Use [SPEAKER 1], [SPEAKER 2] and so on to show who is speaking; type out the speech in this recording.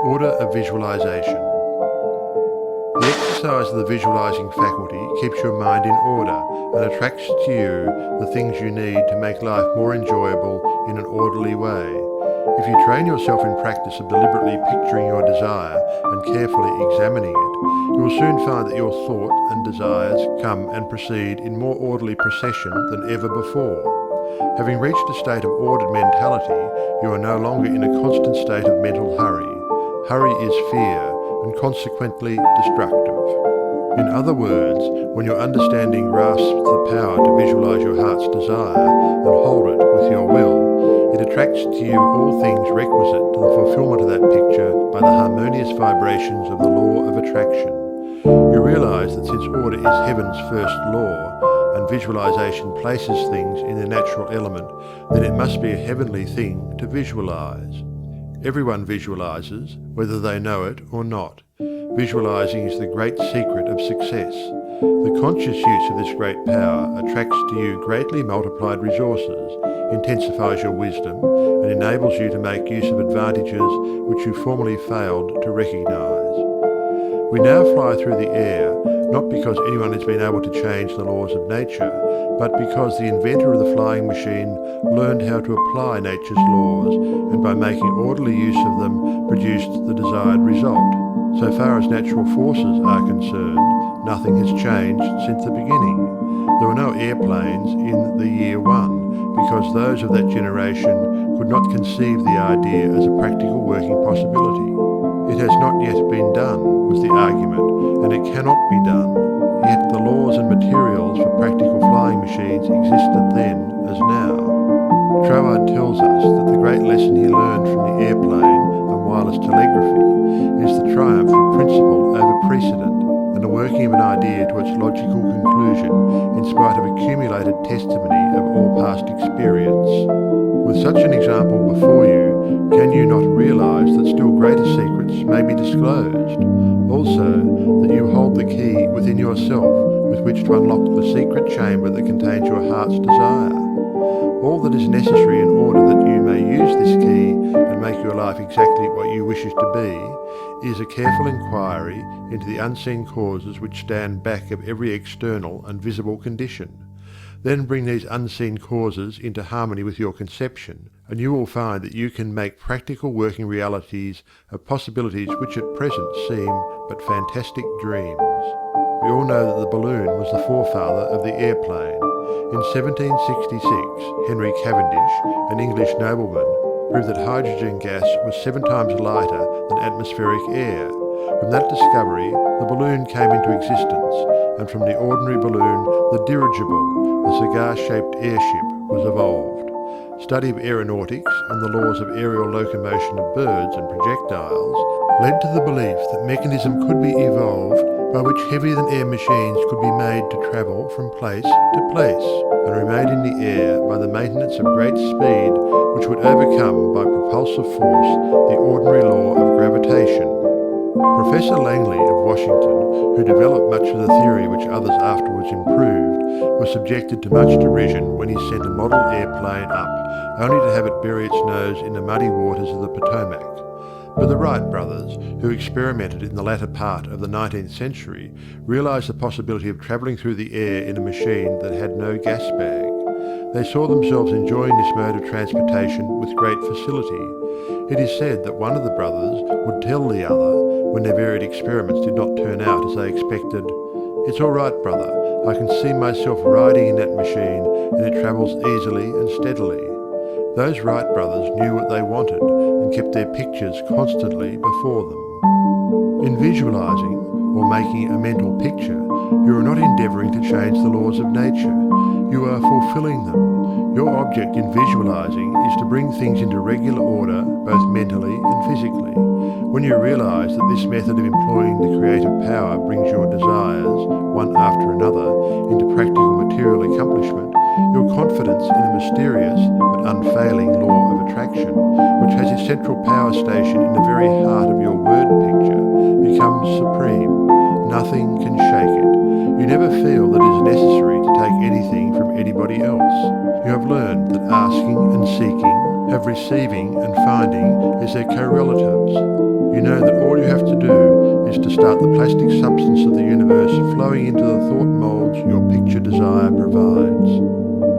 [SPEAKER 1] Order of visualization. The exercise of the visualizing faculty keeps your mind in order and attracts to you the things you need to make life more enjoyable in an orderly way. If you train yourself in practice of deliberately picturing your desire and carefully examining it, you will soon find that your thought and desires come and proceed in more orderly procession than ever before. Having reached a state of ordered mentality, you are no longer in a constant state of mental hurry. Hurry is fear, and consequently destructive. In other words, when your understanding grasps the power to visualize your heart's desire and hold it with your will, it attracts to you all things requisite to the fulfillment of that picture by the harmonious vibrations of the law of attraction. You realize that since order is heaven's first law, and visualization places things in their natural element, then it must be a heavenly thing to visualize. Everyone visualizes, whether they know it or not. Visualizing is the great secret of success. The conscious use of this great power attracts to you greatly multiplied resources, intensifies your wisdom, and enables you to make use of advantages which you formerly failed to recognize. We now fly through the air, not because anyone has been able to change the laws of nature, but because the inventor of the flying machine learned how to apply nature's laws, and by making orderly use of them produced the desired result. So far as natural forces are concerned, nothing has changed since the beginning. There were no airplanes in the year one, because those of that generation could not conceive the idea as a practical working possibility. It has not yet been done, was the argument, and it cannot be done. Yet the laws and materials for practical flying machines existed then as now. Troward tells us that the great lesson he learned from the airplane and wireless telegraphy is the triumph of principle over precedent, and the working of an idea to its logical conclusion in spite of accumulated testimony of all past experience. With such an example before you, can you not realize that still greater secrets may be disclosed? Also, that you hold the key within yourself with which to unlock the secret chamber that contains your heart's desire. All that is necessary in order that you may use this key and make your life exactly what you wish it to be is a careful inquiry into the unseen causes which stand back of every external and visible condition. Then bring these unseen causes into harmony with your conception, and you will find that you can make practical working realities of possibilities which at present seem but fantastic dreams. We all know that the balloon was the forefather of the airplane. In 1766, Henry Cavendish, an English nobleman, proved that hydrogen gas was 7 times lighter than atmospheric air. From that discovery, the balloon came into existence, and from the ordinary balloon, the dirigible, a cigar-shaped airship, was evolved. Study of aeronautics and the laws of aerial locomotion of birds and projectiles led to the belief that mechanism could be evolved by which heavier-than-air machines could be made to travel from place to place and remain in the air by the maintenance of great speed which would overcome by propulsive force the ordinary law of gravitation. Professor Langley of Washington, who developed much of the theory which others afterwards improved, was subjected to much derision when he sent a model airplane up, only to have it bury its nose in the muddy waters of the Potomac. But the Wright brothers, who experimented in the latter part of the 19th century, realized the possibility of travelling through the air in a machine that had no gas bag. They saw themselves enjoying this mode of transportation with great facility. It is said that one of the brothers would tell the other, when their varied experiments did not turn out as they expected, "It's all right, brother, I can see myself riding in that machine, and it travels easily and steadily." Those Wright brothers knew what they wanted and kept their pictures constantly before them. In visualizing, or making a mental picture, you are not endeavoring to change the laws of nature. You are fulfilling them. Your object in visualizing is to bring things into regular order, both mentally and physically. When you realize that this method of employing the creative power brings your desires, one after another, into practical material accomplishment, your confidence in the mysterious but unfailing law of attraction, which has its central power station in the very heart of your word picture, becomes supreme. Nothing can shake it. You never feel that it is necessary to take anything from anybody else. You have learned that asking and seeking of receiving and finding is their co-relatives. You know that all you have to do is to start the plastic substance of the universe flowing into the thought molds your picture desire provides.